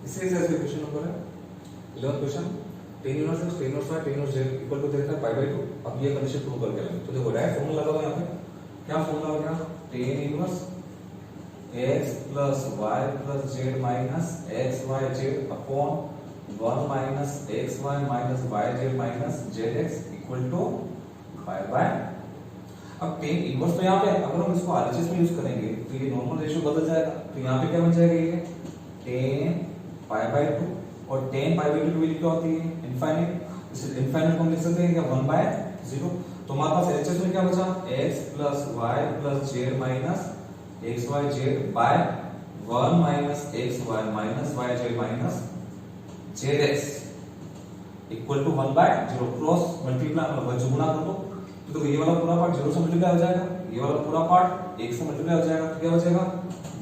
इसी से question number है 11 question tan inverse x tan inverse y tan inverse z equal to दे रखा है पाई बाय 2। अब ये कंडीशन प्रूव करके आएंगे। तो देखो डायरेक्ट फॉर्मूला लगा हुआ है यहाँ पे, क्या फॉर्मूला हो गया, tan inverse x plus y plus z minus x y z upon 1 minus x y minus y z minus z x equal to pi by. अब tan इनवर्स तो यहाँ पे अगर हम इसको आरएचएस में यूज करेंगे तो ये नॉर्मल रेशियो बदल जाएगा। तो यहाँ पे क्या बन जाएगा, ये tan पाई बाय 2 और tan पाई बाय 2 की वैल्यू क्या होती है, इनफाइनाइट। इसे इनफाइनाइट को हम लिख सकते हैं क्या, 1 बाय 0। तो हमारे पास एलएचएस में क्या बचा, x plus y plus z minus x y z by 1 minus x y minus y z minus z x equal to 1 by 0। Cross multiply मतलब जो गुणा कर दो तो देखो ये वाला पूरा पार्ट 0 से मल्टीप्लाई हो जाएगा, ये वाला पूरा पार्ट 1 से मल्टीप्लाई हो जाएगा। तो क्या बचेगा,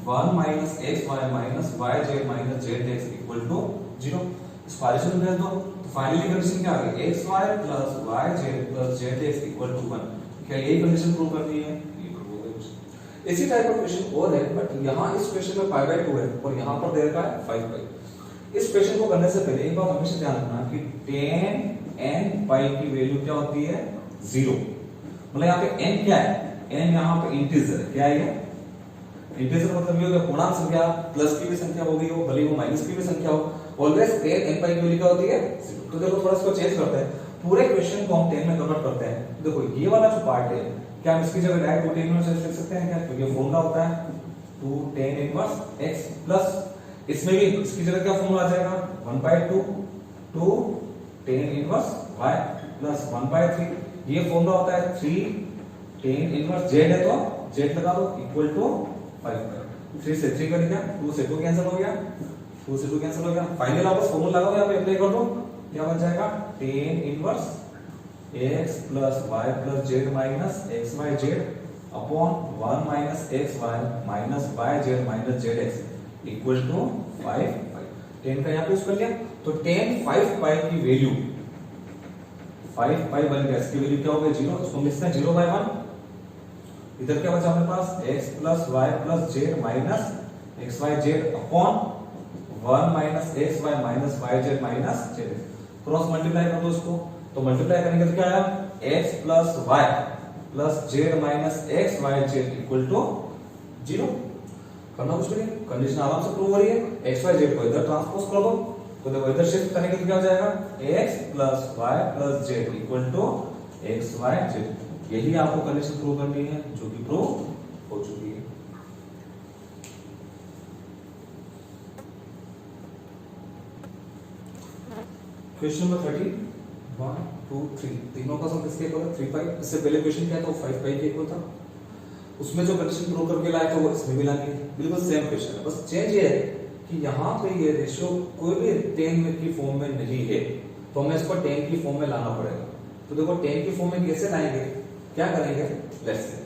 1 minus x y minus y z minus z x equal to 0। इस पार्टीशन में भेज दो तो फाइनली कंडीशन क्या आ गई, x y plus y z plus z x equal to 1। क्या ये कंडीशन प्रूव करनी है, ये प्रूव हो गई। इसी टाइप का क्वेश्चन और है, बट यहाँ इस क्वेश्चन में पाई बाय 2 है और यहाँ पर दे रखा है 5 पाई। इस क्वेश्चन को करने से पहले एक बात हमेशा ध्यान रखना कि tan n पाई की वैल्यू क्या होती है, 0। मतलब यहाँ पे n क्या है, n यहाँ पे इंटीजर है, क्या है ये इंटीजर। मतलब ये हो गया पूर्णांक संख्या, प्लस की भी संख्या हो गई हो, भले वो माइनस की भी संख्या हो, ऑलवेज tan n पाई की वैल्यू क्या होती है 0। तो देखो थोड़ा इसको चेंज करते हैं, पूरे क्वेश्चन को हम 10 में कन्वर्ट करते हैं। देखो ये वाला जो पार्ट है, क्या हम इसकी जगह डायरेक्ट 2 tan इनवर्स लिख सकते हैं क्या, क्योंकि तो फॉर्मूला होता है 2 tan इनवर्स x प्लस इसमें भी इसकी जगह क्या फॉर्मूला आ जाएगा, 1/2 2 tan इनवर्स y प्लस 1/3। ये फॉर्मूला होता है 3 tan इनवर्स z है तो z लगा दो इक्वल टू 5। 3 से 3 कट गया, 2 से 2 कैंसिल हो गया, 2 से 2 कैंसिल हो गया। फाइनल वापस फॉर्मूला लगाओ, यहाँ पे अप्लाई कर दो, क्या बन जाएगा, tan inverse x plus y plus z minus x y z upon 1 minus x y minus y z minus z x equal to 5 tan का यहाँ पे यूज कर लिया। तो tan 5 पाई की वैल्यू 5 पाई बन गया, इसकी वैल्यू क्या हो गई 0। इसको हम लिखते हैं 0/1। इधर क्या बचा हमारे पास, x plus y plus z minus x y z upon 1 minus x y minus y z minus z। Cross multiply कर दो इसको, तो मल्टीप्लाई करेंगे तो क्या आया, x plus y plus z minus x y z equal to 0। करना कुछ नहीं, कंडीशन आराम से प्रूव हो रही है। x y z को इधर ट्रांसपोज कर दो, तो देखो इधर शिफ्ट करेंगे तो क्या हो जाएगा, x plus y plus z equal to x y z। यही आपको कंडीशन प्रूव करनी है, जो कि प्रूव हो चुकी है। क्वेश्चन नंबर 30 1 2 3 तीनों का सम किसके इक्वल है, 3 पाई। इससे पहले क्वेश्चन क्या था, वो 5 पाई के इक्वल था। उसमें जो कंडीशन प्रूव करके लाए थे वो इसमें भी लानी है, बिल्कुल सेम क्वेश्चन है। बस चेंज ये है कि यहाँ पे ये रेशियो कोई भी tan की फॉर्म में नहीं है, तो हमें इसको tan की फॉर्म में लाना पड़ेगा। तो देखो tan की फॉर्म में कैसे लाएंगे, क्या करेंगे, लेट्स से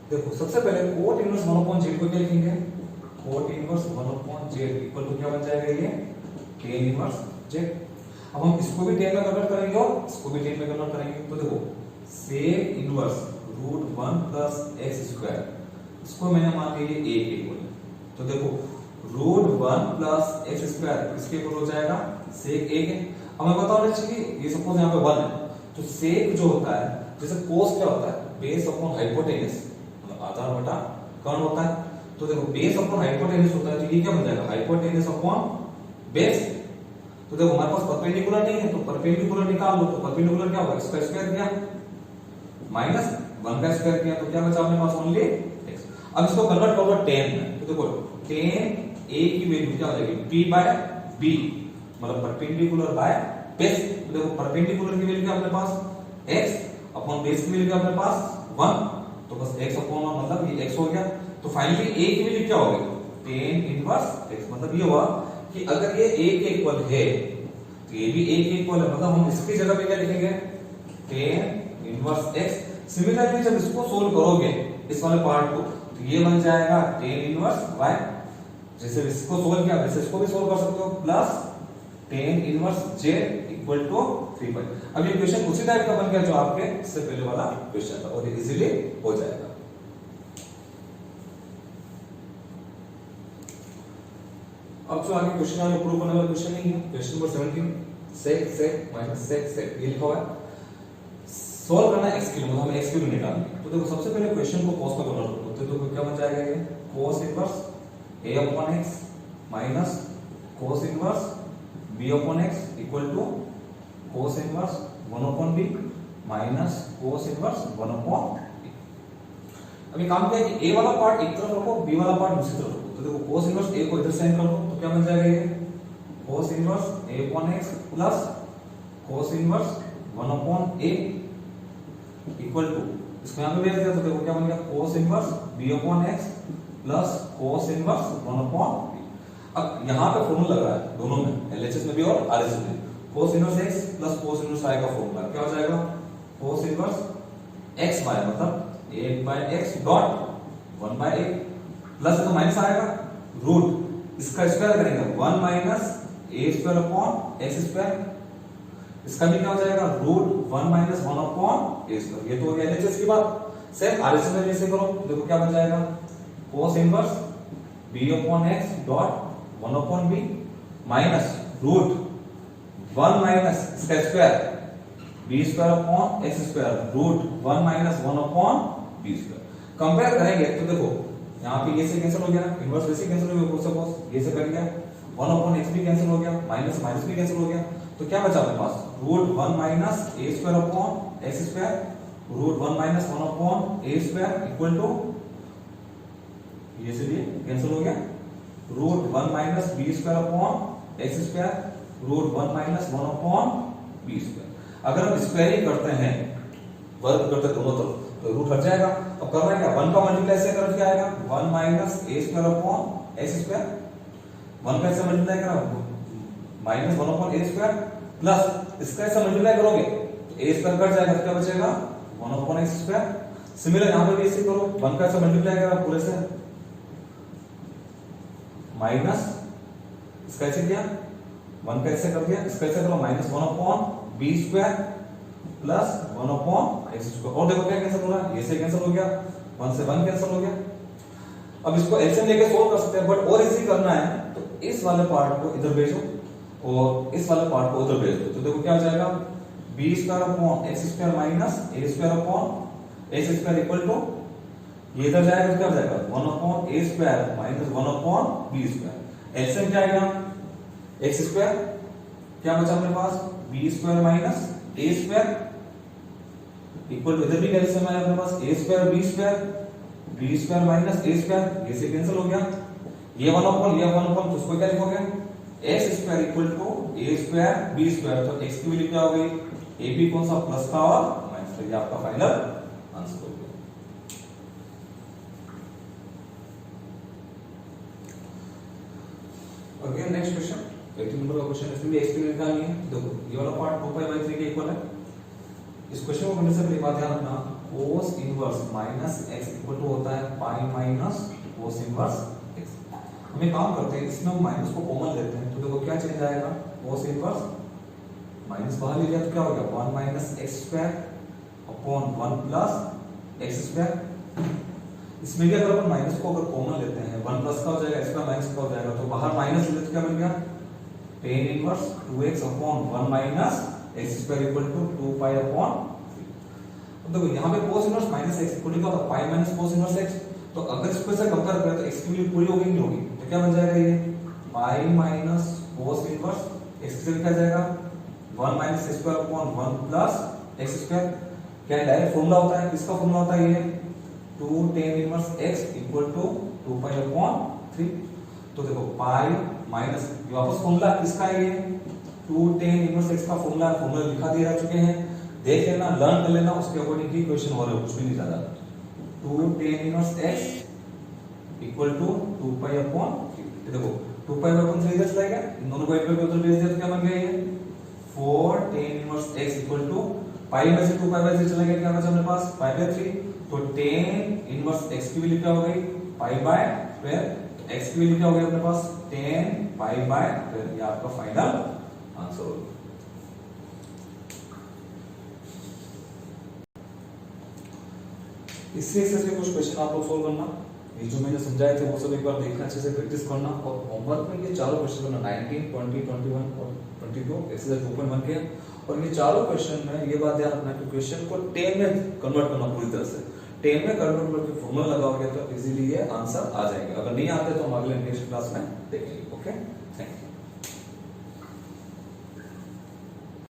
देखो सबसे पहले cot इनवर्स 1/z को क्या लिखेंगे, cot inverse 1/z equal to क्या बन जाएगा, ये tan इनवर्स z। अब हम इसको भी tan में कन्वर्ट करेंगे और इसको भी tan में कन्वर्ट करेंगे। तो देखो sec inverse √1 plus x square, इसको मैंने मान लिया a के इक्वल। तो देखो √1 प्लस x स्क्वायर इसके इक्वल हो जाएगा sec a के। अब मैं बताऊं चाहिए, ये सपोज यहाँ पे 1 है, तो sec जो होता है, जैसे cos क्या होता है, बेस अपॉन हाइपोटेनस, आधार बटा कर्ण होता है। तो देखो बेस अपॉन हाइपोटेनस होता है, तो ये क्या बन जाएगा, हाइपोटेनस अपॉन बेस। तो देखो हमारे पास परपेंडिकुलर नहीं है, तो परपेंडिकुलर निकाल लो, तो परपेंडिकुलर क्या होगा, इसका स्क्वायर किया माइनस 1 का स्क्वायर किया, तो क्या बचा अपने पास ओनली x। अब इसको कन्वर्ट करो tan में, तो देखो tan a की वैल्यू क्या हो जाएगी, p बाय b, मतलब परपेंडिकुलर बाय बेस। तो देखो परपेंडिकुलर की वैल्यू क्या अपने पास x अपॉन बेस की वैल्यू क्या अपने पास 1, तो बस x अपॉन 1 मतलब ये x हो गया। तो फाइनली a की वैल्यू क्या होगी, tan इनवर्स x। मतलब ये हुआ कि अगर ये a के इक्वल है तो ये भी a के इक्वल है, मतलब हम इसकी जगह पे क्या लिखेंगे, tan इनवर्स x। सिमिलरली जब इसको सोल्व करोगे इस वाले पार्ट को, तो ये बन जाएगा tan इनवर्स y। जैसे इसको सोल्व किया वैसे इसको भी सोल्व कर सकते हो, plus tan inverse z equal to 3 pi. अब ये क्वेश्चन उसी टाइप का बन गया जो आपके इससे पहले वाला क्वेश्चन था और ये इजीली हो जाएगा। अब जो आगे क्वेश्चन है वो प्रूव करने वाला क्वेश्चन नहीं है। Question number 17 sec sec minus sec sec ये लिखा हुआ है। सॉल्व करना है x की लिमिट, हमें x की लिमिट निकालनी है। तो देखो सबसे पहले क्वेश्चन को cos में कन्वर्ट करते हैं तो क्या बन जाएगा ये cos inverse a upon x minus cos inverse b upon x equal to cos inverse 1 upon b minus cos inverse 1 upon b। अभी काम क्या है कि a वाला पार्ट एक तरफ रखो, b वाला पार्ट दूसरी तरफ रखो। तो देखो cos इनवर्स a को इधर साइन कर दो तो क्या बन जाएगा ये cos inverse a upon x plus cos inverse 1 upon a equal to इसको यहां पे भेज दिया तो देखो क्या बन गया cos inverse b upon x plus cos inverse 1 upon b। अब यहां पे फॉर्मूला लग रहा है दोनों में, LHS में भी और RHS में। cos inverse x plus cos inverse y का फॉर्मूला क्या हो जाएगा cos इनवर्स x y मतलब a by x dot 1 by a plus तो माइनस आएगा रूट इसका स्क्वायर करेंगे 1 minus a square upon x square, इसका भी क्या हो जाएगा root 1 minus 1 upon a square. ये तो हो गया LHS की बात। सेम RHS में जैसे करो देखो क्या बन जाएगा cos inverse b upon x dot 1 upon b minus root 1 minus इसका square b square upon x square root 1 minus 1 upon b square. Compare करेंगे तो देखो यहाँ पे ये से कैंसिल हो गया ना, इनवर्स वैसे कैंसिल हो गया, सपोज ये से कट गया 1 अपॉन x भी कैंसिल हो गया, माइनस माइनस भी कैंसिल हो गया। तो क्या बचा अपने पास root 1 minus a square upon x square root 1 minus 1 upon a square equal to ये से भी कैंसिल हो गया root 1 minus b square upon x square root 1 minus 1 upon b square. अगर हम स्क्वायरिंग करते हैं वर्ग करते दोनों तरफ तो रूट हट जाएगा। अब करना है क्या 1 का मल्टीप्लाई से कर क्या आएगा 1 minus a square upon x square 1 का ऐसे मल्टीप्लाई करा minus 1 upon a square plus इसका ऐसे मल्टीप्लाई करोगे तो a स्क्वायर कट जाएगा तो क्या बचेगा 1 अपॉन x स्क्वायर। सिमिलर यहां पर भी ऐसे करो 1 का ऐसे मल्टीप्लाई करा पूरे से माइनस इसका ऐसे किया 1 का ऐसे कर दिया, इसका ऐसे करो minus 1 upon b square plus 1 upon x square. और देखो क्या कैंसिल हो रहा है, ये से कैंसिल हो गया 1 से 1 कैंसिल हो गया। अब इसको एलसीएम लेके सोल्व कर सकते हैं बट और इजी करना है तो इस वाले पार्ट को इधर भेजो और इस वाले पार्ट को उधर भेज दो। तो देखो क्या हो जाएगा b square upon x square minus a square upon x square equal to ये इधर जाएगा तो क्या हो जाएगा 1 upon a square minus 1 upon b square. LCM क्या आएगा x स्क्वायर क्या बचा अपने पास b square minus a square equal to इधर भी एलसीएम आया अपने पास a square b square minus a square ये से कैंसिल हो गया ये 1 अपॉन तो उसको क्या लिखोगे x square equal to a square b square. तो x की वैल्यू क्या हो गई a b कौन सा प्लस का और माइनस का, ये आपका फाइनल आंसर हो गया। अगेन नेक्स्ट क्वेश्चन 18 नंबर का क्वेश्चन, इसमें भी x की वैल्यू निकालनी है। देखो ये वाला पार्ट 2π/3 के इक्वल है। इस क्वेश्चन को करने से पहले बात ध्यान रखना cos inverse minus x equal to होता है pi minus cos inverse x। हम एक काम करते हैं इसमें हम माइनस को कॉमन लेते हैं तो देखो क्या चेंज आएगा cos इनवर्स माइनस बाहर ले लिया तो क्या हो गया 1 minus x square upon 1 plus x square. इसमें भी अगर अपन माइनस को अगर कॉमन लेते हैं 1 प्लस का हो जाएगा इसका माइनस का हो जाएगा तो बाहर माइनस ले तो क्या बन गया tan inverse 2x upon 1 minus x square equal to 2 pi upon 3। देखो यहां पे cos inverse minus x equal to क्या होता है pi minus cos inverse x। तो अगर इसको से कंपेयर करें तो x की वैल्यू पूरी होगी नहीं होगी तो क्या बन जाएगा ये pi minus cos inverse x से लिखा जाएगा 1 minus x square upon 1 plus x square. क्या डायरेक्ट फार्मूला होता है, किसका फार्मूला होता है ये 2 tan inverse x equal to 2 pi upon 3। तो देखो पाई माइनस वापस फार्मूला किसका है ये 2 tan इनवर्स x का फार्मूला लिखा दिए रह चुके हैं, देख लेना लर्न कर लेना उसके अकॉर्डिंग ही क्वेश्चन हो रहा है, कुछ भी नहीं ज्यादा। 2 tan inverse x equal to 2 pi upon 3। देखो 2 पाई अपॉन 3 इधर चला गया, इन दोनों को एक बार उधर भेज दिया तो क्या बन गया ये 4 tan inverse x equal to pi में से 2 पाई बाय 3 चला गया, क्या बचा अपने पास पाई बाय 3। तो tan इनवर्स x की वैल्यू क्या हो गई पाई बाय 12, तो x की वैल्यू क्या हो गई अपने पास tan पाई बाय 12। ये आपका फाइनल आंसर होगा। इसी एक्सरसाइज में कुछ क्वेश्चन आप लोग सोल्व करना, ये जो मैंने समझाए थे वो सब एक बार देखना, अच्छे से प्रैक्टिस करना, और होमवर्क में ये चारों क्वेश्चन करना 19, 20, 21 और 22 एक्सरसाइज 2.1 के। और ये चारों क्वेश्चन में ये बात ध्यान रखना कि क्वेश्चन को 10 में कन्वर्ट करना पूरी तरह से, 10 में कन्वर्ट करके फॉर्मूला लगाओगे तो इजीली ये आंसर आ जाएगा। अगर नहीं आते तो हम अगले नेक्स्ट क्लास में देखेंगे। Okay, thank you.